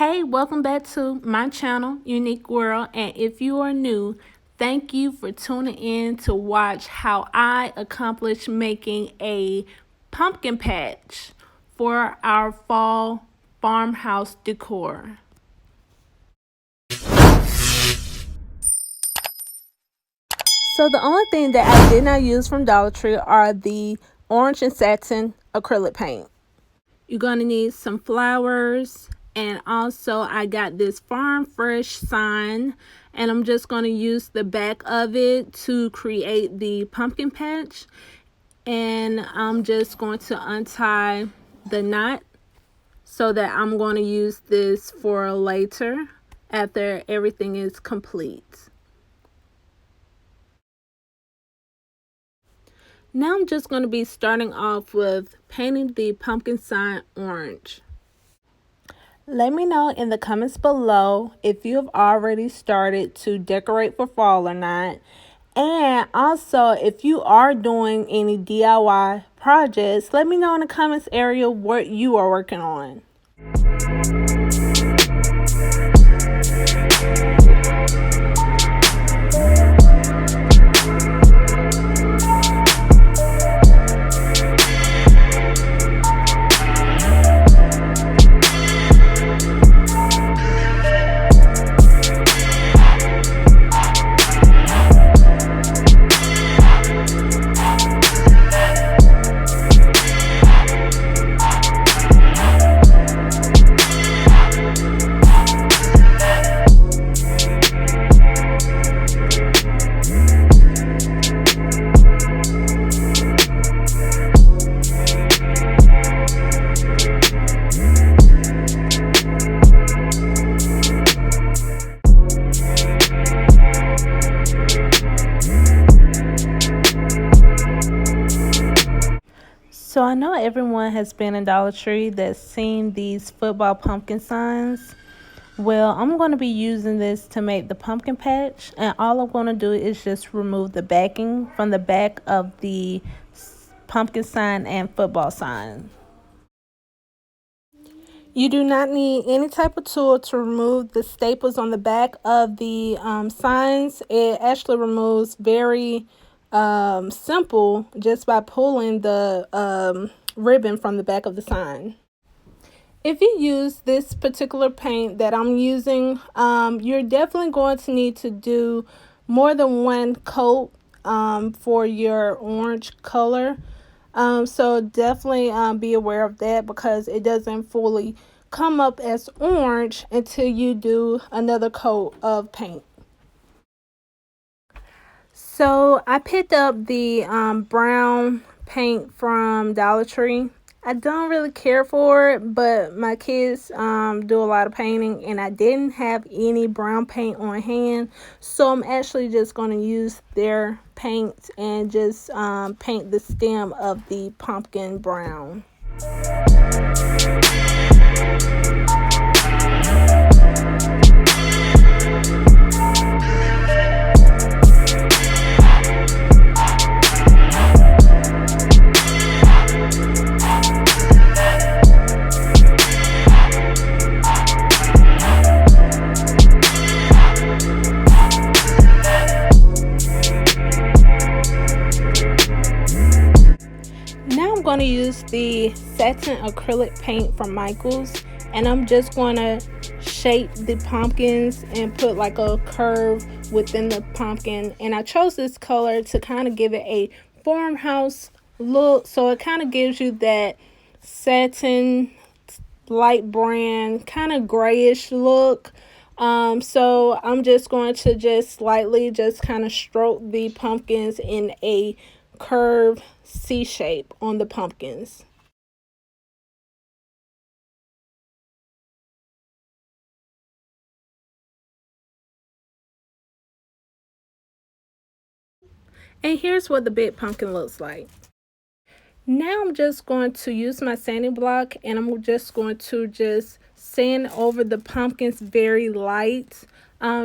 Hey, welcome back to my channel, Unique World. And if you are new, thank you for tuning in to watch how I accomplish making a pumpkin patch for our fall farmhouse decor. So the only thing that I did not use from Dollar Tree are the Orange and Satin acrylic paint. You're going to need some flowers, and also I got this farm fresh sign, and I'm just going to use the back of it to create the pumpkin patch. And I'm just going to untie the knot so that I'm going to use this for later after everything is complete. Now I'm just going to be starting off with painting the pumpkin sign orange. Let me know in the comments below if you have already started to decorate for fall or not. And also, if you are doing any DIY projects, let me know in the comments area what you are working on. So I know everyone has been in Dollar Tree that's seen these football pumpkin signs. Well, I'm going to be using this to make the pumpkin patch, and all I'm going to do is just remove the backing from the back of the pumpkin sign and football sign. You do not need any type of tool to remove the staples on the back of the signs. It actually removes very simple just by pulling the ribbon from the back of the sign. If you use this particular paint that I'm using, you're definitely going to need to do more than one coat for your orange color. So definitely be aware of that, because it doesn't fully come up as orange until you do another coat of paint. So I picked up the brown paint from Dollar Tree. I don't really care for it, but my kids do a lot of painting, and I didn't have any brown paint on hand, so I'm actually just going to use their paint and just paint the stem of the pumpkin brown. I'm going to use the satin acrylic paint from Michaels, and I'm just going to shape the pumpkins and put like a curve within the pumpkin. And I chose this color to kind of give it a farmhouse look, so it kind of gives you that satin light brand kind of grayish look. So I'm just going to just slightly just kind of stroke the pumpkins in a curved C shape on the pumpkins. And here's what the big pumpkin looks like. Now I'm just going to use my sanding block, and I'm just going to just sand over the pumpkins very light,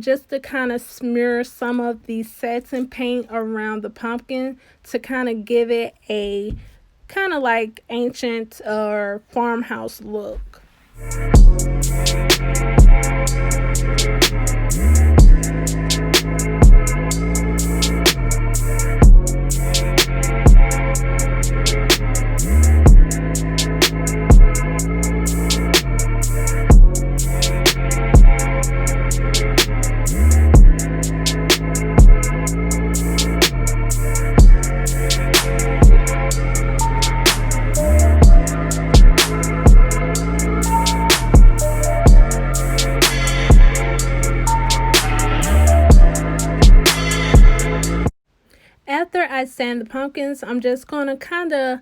just to kind of smear some of the satin paint around the pumpkin to kind of give it a kind of like ancient or farmhouse look. I sand the pumpkins, I'm just going to kind of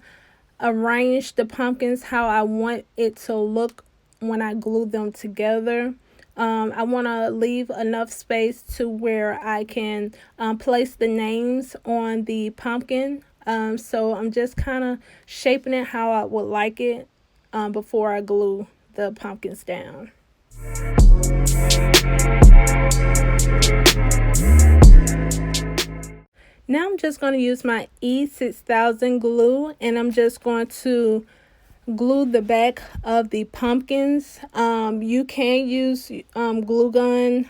arrange the pumpkins how I want it to look when I glue them together. I want to leave enough space to where I can place the names on the pumpkin. So I'm just kind of shaping it how I would like it before I glue the pumpkins down. Now I'm just going to use my E6000 glue, and I'm just going to glue the back of the pumpkins. You can use glue gun,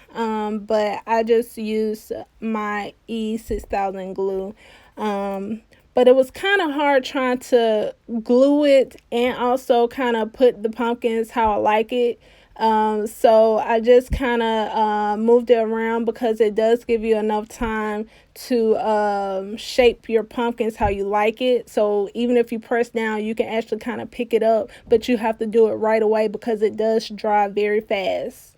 but I just use my E6000 glue. But it was kind of hard trying to glue it and also kind of put the pumpkins how I like it. So I just kind of moved it around because it does give you enough time to shape your pumpkins how you like it. So even if you press down, you can actually kind of pick it up, but you have to do it right away because it does dry very fast.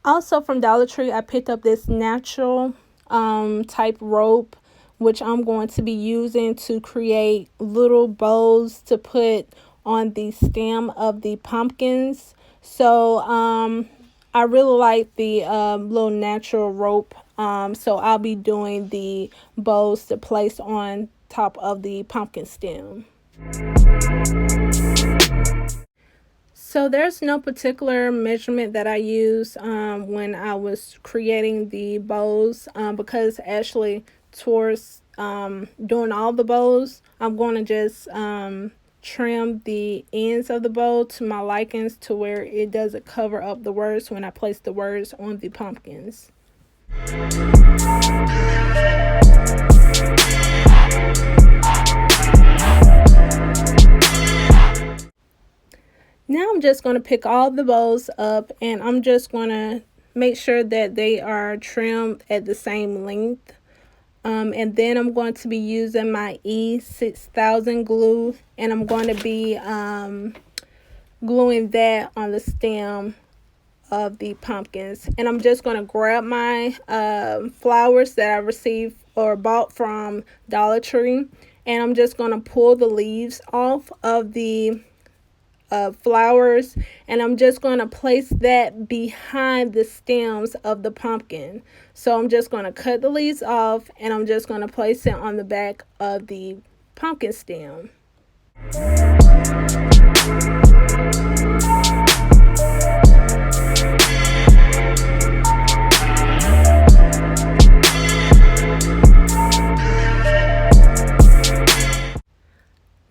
Also from Dollar Tree, I picked up this natural type rope, which I'm going to be using to create little bows to put on the stem of the pumpkins. So I really like the little natural rope. So I'll be doing the bows to place on top of the pumpkin stem. So there's no particular measurement that I use when I was creating the bows, because actually towards doing all the bows, I'm going to just trim the ends of the bow to my likings to where it doesn't cover up the words when I place the words on the pumpkins. Now I'm just going to pick all the bows up, and I'm just going to make sure that they are trimmed at the same length. And then I'm going to be using my E6000 glue, and I'm going to be gluing that on the stem of the pumpkins. And I'm just going to grab my flowers that I received or bought from Dollar Tree, and I'm just going to pull the leaves off of the flowers, and I'm just going to place that behind the stems of the pumpkin. So I'm just going to cut the leaves off, and I'm just going to place it on the back of the pumpkin stem.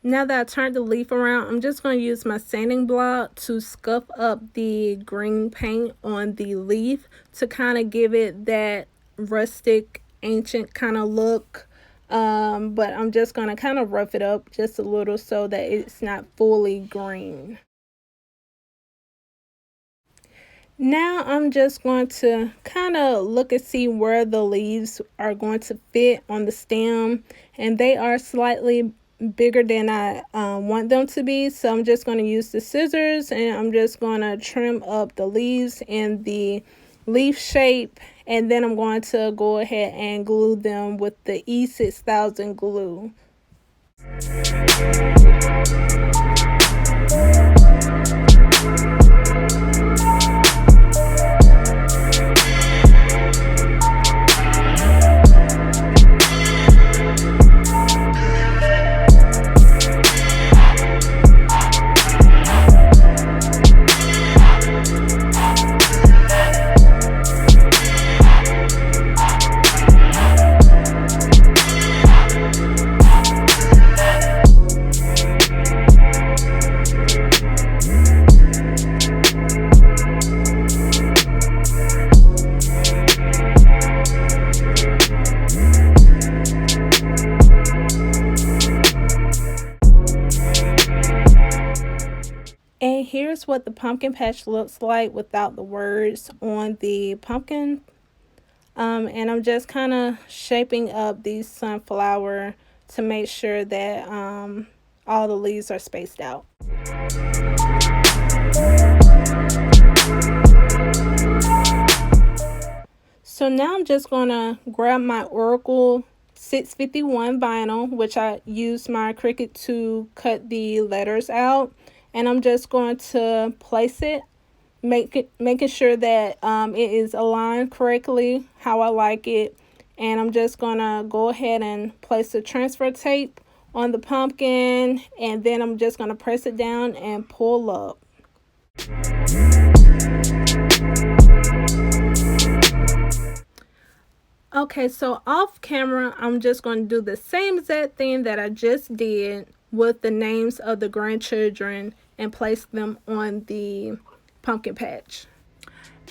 Now that I turned the leaf around, I'm just going to use my sanding block to scuff up the green paint on the leaf to kind of give it that rustic, ancient kind of look. But I'm just going to kind of rough it up just a little so that it's not fully green. Now I'm just going to kind of look and see where the leaves are going to fit on the stem, and they are slightly bigger than I want them to be. So I'm just going to use the scissors, and I'm just going to trim up the leaves in the leaf shape, and then I'm going to go ahead and glue them with the E6000 glue. And here's what the pumpkin patch looks like without the words on the pumpkin. And I'm just kind of shaping up these sunflower to make sure that all the leaves are spaced out. So now I'm just going to grab my Oracle 651 vinyl, which I used my Cricut to cut the letters out, and I'm just going to place it, making sure that it is aligned correctly how I like it. And I'm just going to go ahead and place the transfer tape on the pumpkin, and then I'm just going to press it down and pull up. Okay, so off camera, I'm just going to do the same exact thing that I just did with the names of the grandchildren and place them on the pumpkin patch.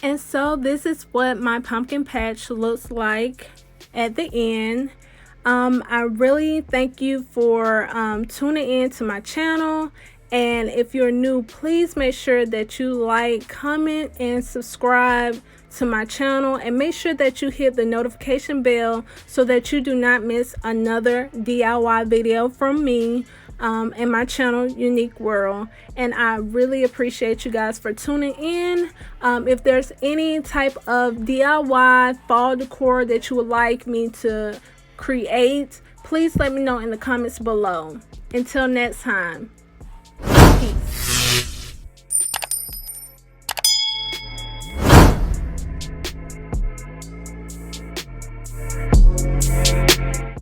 And so this is what my pumpkin patch looks like at the end. I really thank you for tuning in to my channel. And if you're new, please make sure that you like, comment, and subscribe to my channel. And make sure that you hit the notification bell so that you do not miss another DIY video from me and my channel, Unique World. And I really appreciate you guys for tuning in. If there's any type of DIY fall decor that you would like me to create, please let me know in the comments below. Until next time.